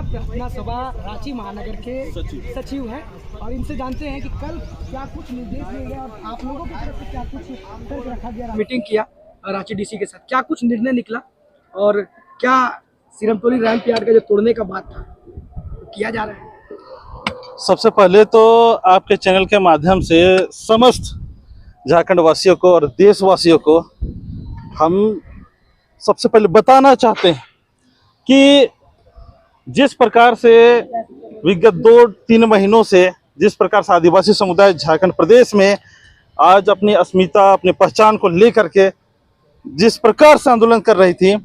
प्रार्थना सभा रांची महानगर के सचिव हैं और इनसे जानते हैं कि कल क्या कुछ निर्देश दिए गए और आप लोगों की तरफ से क्या कुछ तर्क रखा गया। मीटिंग किया रांची डीसी के साथ, क्या कुछ निर्णय निकला और क्या सिरमतोली रैंप यार्ड का जो तोड़ने का बात था किया जा रहा है? सबसे पहले तो आपके चैनल के माध्यम से समस्त झारखंड वासियों को और देशवासियों को हम सबसे पहले बताना चाहते हैं कि जिस प्रकार से विगत 2-3 महीनों से जिस प्रकार से आदिवासी समुदाय झारखंड प्रदेश में आज अपनी अस्मिता, अपनी पहचान को लेकर के जिस प्रकार से आंदोलन कर रही थी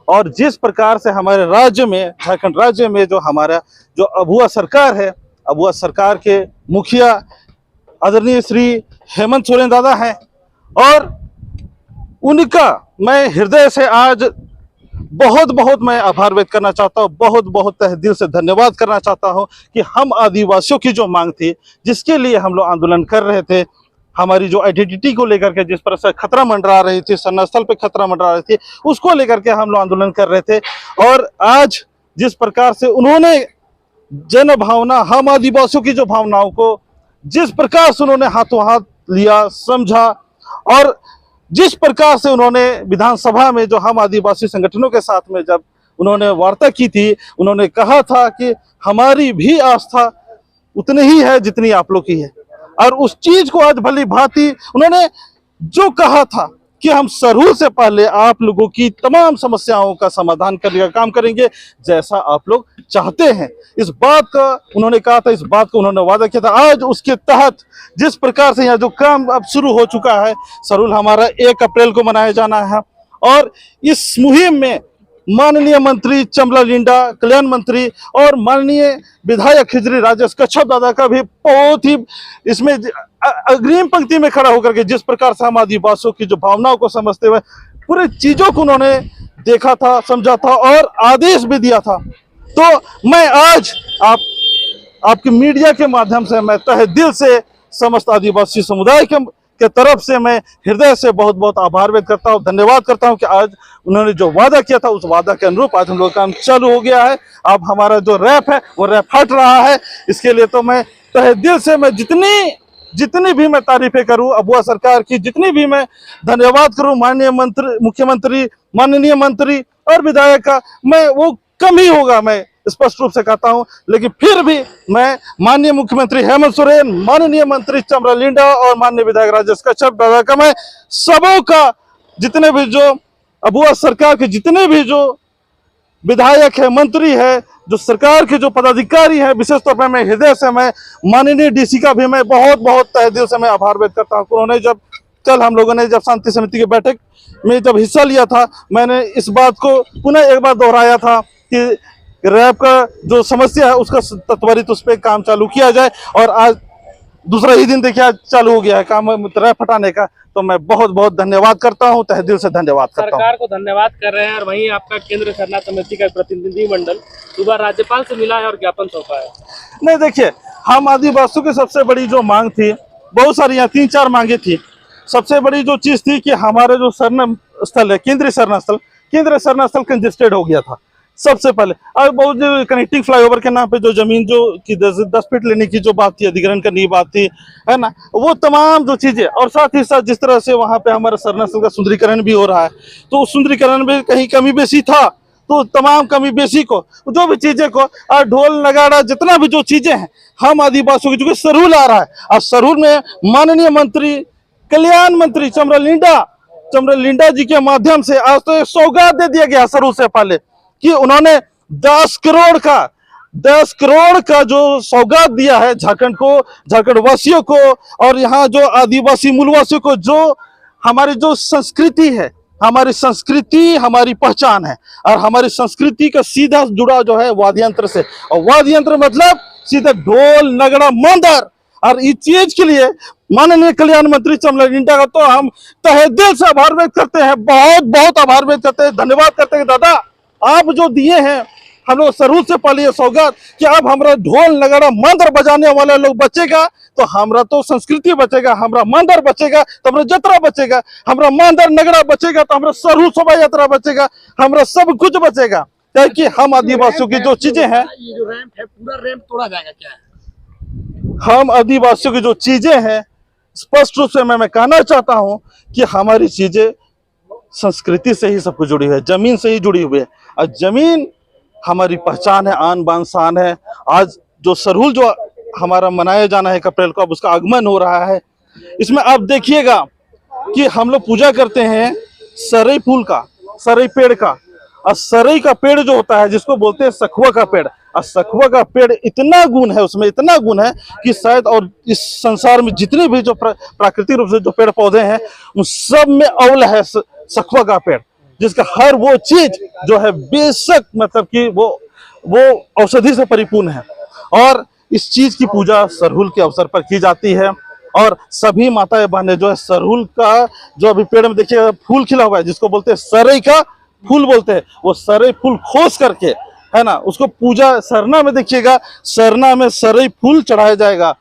और जिस प्रकार से हमारे राज्य में, झारखंड राज्य में जो हमारा जो अभुआ सरकार है, अभुआ सरकार के मुखिया आदरणीय श्री हेमंत सोरेन दादा हैं और उनका मैं हृदय से आज बहुत बहुत मैं आभार व्यक्त करना चाहता हूँ, बहुत बहुत तहे दिल से धन्यवाद करना चाहता हूँ कि हम आदिवासियों की जो मांग थी, जिसके लिए हम लोग आंदोलन कर रहे थे, हमारी जो आइडेंटिटी को लेकर के जिस तरह से खतरा मंडरा रही थी, सरना स्थल पे खतरा मंडरा रही थी, उसको लेकर के हम लोग आंदोलन कर रहे थे। और आज जिस प्रकार से उन्होंने जन भावना, हम आदिवासियों की जो भावनाओं को जिस प्रकार से उन्होंने हाथों हाथ लिया, समझा और जिस प्रकार से उन्होंने विधानसभा में जो हम आदिवासी संगठनों के साथ में जब उन्होंने वार्ता की थी, उन्होंने कहा था कि हमारी भी आस्था उतनी ही है जितनी आप लोग की है। और उस चीज को आज भली भांति उन्होंने जो कहा था कि हम सरहू से पहले आप लोगों की तमाम समस्याओं का समाधान करने का काम करेंगे जैसा आप लोग चाहते हैं, इस बात का उन्होंने कहा था, इस बात को उन्होंने वादा किया था। आज उसके तहत जिस प्रकार से यहाँ जो काम अब शुरू हो चुका है, सरहू हमारा 1 अप्रैल को मनाया जाना है और इस मुहिम में माननीय मंत्री चमला लिंडा, कल्याण मंत्री और माननीय विधायक खिजरी राजेश कच्छप दादा का भी बहुत ही इसमें अग्रिम पंक्ति में खड़ा होकर के जिस प्रकार से हम आदिवासियों की जो भावनाओं को समझते हुए पूरे चीजों को उन्होंने देखा था, समझा था और आदेश भी दिया था। तो मैं आज आपके मीडिया के माध्यम से मैं तहे दिल से समस्त आदिवासी समुदाय के तरफ से मैं हृदय से बहुत बहुत आभार व्यक्त करता हूँ, धन्यवाद करता हूँ कि आज उन्होंने जो वादा किया था उस वादा के अनुरूप आज हम लोग काम चालू हो गया है। अब हमारा जो रैप है वो रैप हट रहा है। इसके लिए तो मैं तहे दिल से मैं जितनी भी मैं तारीफें करूं अबुआ सरकार की, जितनी भी मैं धन्यवाद करूं माननीय मंत्री, मुख्यमंत्री, माननीय मंत्री और विधायक का, मैं वो कम ही होगा, मैं स्पष्ट रूप से कहता हूं। लेकिन फिर भी मैं माननीय मुख्यमंत्री हेमंत सोरेन, माननीय मंत्री चमला लिंडा और माननीय विधायक राजेश कच्छप दादा का, मैं सबों का, जितने भी जो अबुआ सरकार के जितने भी जो विधायक है, मंत्री है, जो सरकार के जो पदाधिकारी हैं, विशेष तौर पर मैं हृदय से मैं माननीय डीसी का भी मैं बहुत बहुत तहे दिल से मैं आभार व्यक्त करता हूँ। उन्होंने जब कल हम लोगों ने जब शांति समिति की बैठक में जब हिस्सा लिया था, मैंने इस बात को पुनः एक बार दोहराया था कि रैप का जो समस्या है उसका त्वरित उस पर काम चालू किया जाए और आज दूसरा ही दिन देखिए आज चालू हो गया है काम रैप हटाने का। तो मैं बहुत बहुत धन्यवाद करता हूं, तहे दिल से धन्यवाद करता हूं। सरकार को धन्यवाद कर रहे हैं और वहीं आपका केंद्र सरना समिति का प्रतिनिधि मंडल सुबह राज्यपाल से मिला है और ज्ञापन सौंपा है। नहीं, देखिए, हम आदिवासियों की सबसे बड़ी जो मांग थी, बहुत सारी यहाँ 3-4 मांगे थी। सबसे बड़ी जो चीज थी कि हमारे जो सरना स्थल है, केंद्रीय सरना स्थल कंजेस्टेड हो गया था सबसे पहले। और बहुत जो कनेक्टिंग फ्लाईओवर के नाम पे जो जमीन जो कि 10 फीट लेने की जो बात थी, अधिग्रहण करने की बात थी, है ना, वो तमाम जो चीजें, और साथ ही साथ जिस तरह से वहां पे हमारा सरना स्थल का सुंदरीकरण भी हो रहा है, तो उस सुंदरीकरण में कहीं कमी बेसी था, तो तमाम कमी बेसी को, जो भी चीजें को, और ढोल नगाड़ा जितना भी जो चीजें हैं हम आदिवासियों की, जो सरहू आ रहा है, और सरहू में माननीय मंत्री, कल्याण मंत्री चमला लिंडा जी के माध्यम से आज तो एक सौगात दे दिया गया सरहू से पहले कि उन्होंने 10 करोड़ का जो सौगात दिया है झारखंड को, झारखंड वासियों को और यहाँ जो आदिवासी मूलवासियों को, जो हमारी जो संस्कृति है, हमारी संस्कृति हमारी पहचान है और हमारी संस्कृति का सीधा जुड़ा जो है वाद्य यंत्र से, और वाद्य यंत्र मतलब सीधा ढोल नगड़ा मंदर। और इस चीज के लिए माननीय कल्याण मंत्री चमला लिंडा का तो हम तहे दिल से आभार व्यक्त करते हैं, बहुत बहुत आभार व्यक्त करते हैं, धन्यवाद करते हैं। दादा, आप जो दिए हैं हम लोग सरहू से पहले ये सौगात कि अब हमारा ढोल नगाड़ा मंत्र बजाने वाला लोग बचेगा तो हमारा तो संस्कृति बचेगा, हमारा मंदिर बचेगा तो हमारा जतरा बचेगा, हमारा मंदिर नगड़ा बचेगा तो हमारा सरहू शोभा यात्रा बचेगा, हमारा सब कुछ बचेगा। ताकि हम आदिवासियों की जो चीजें हैं, ये जो रैंप है पूरा रैंप तोड़ा जाएगा क्या है? हम आदिवासियों की जो चीजें हैं, स्पष्ट रूप से मैं कहना चाहता हूं कि हमारी चीजें संस्कृति से ही सब कुछ जुड़ी हुई है, जमीन से ही जुड़ी हुई है। और जमीन हमारी पहचान है, आन बान शान है। आज जो सरहुल जो हमारा मनाया जाना है 1 अप्रैल को, अब उसका आगमन हो रहा है। इसमें आप देखिएगा कि हम लोग पूजा करते हैं सरई फूल का, सरई पेड़ का। और सरई का पेड़ जो होता है, जिसको बोलते हैं सखुआ का पेड़, और सखुआ का पेड़ इतना गुण है, उसमें इतना गुण है कि शायद और इस संसार में जितने भी जो प्राकृतिक रूप से जो पेड़ पौधे हैं, उन सब में अव्वल है सखुआ का पेड़, जिसका हर वो चीज जो है बेशक मतलब कि वो औषधि से परिपूर्ण है। और इस चीज की पूजा सरहुल के अवसर पर की जाती है। और सभी माताएं बहनें जो है सरहुल का जो अभी पेड़ में देखिए फूल खिला हुआ है, जिसको बोलते हैं सरई का फूल बोलते हैं, वो सरई फूल खोस करके, है ना, उसको पूजा सरना में देखिएगा, सरना में सरई फूल चढ़ाया जाएगा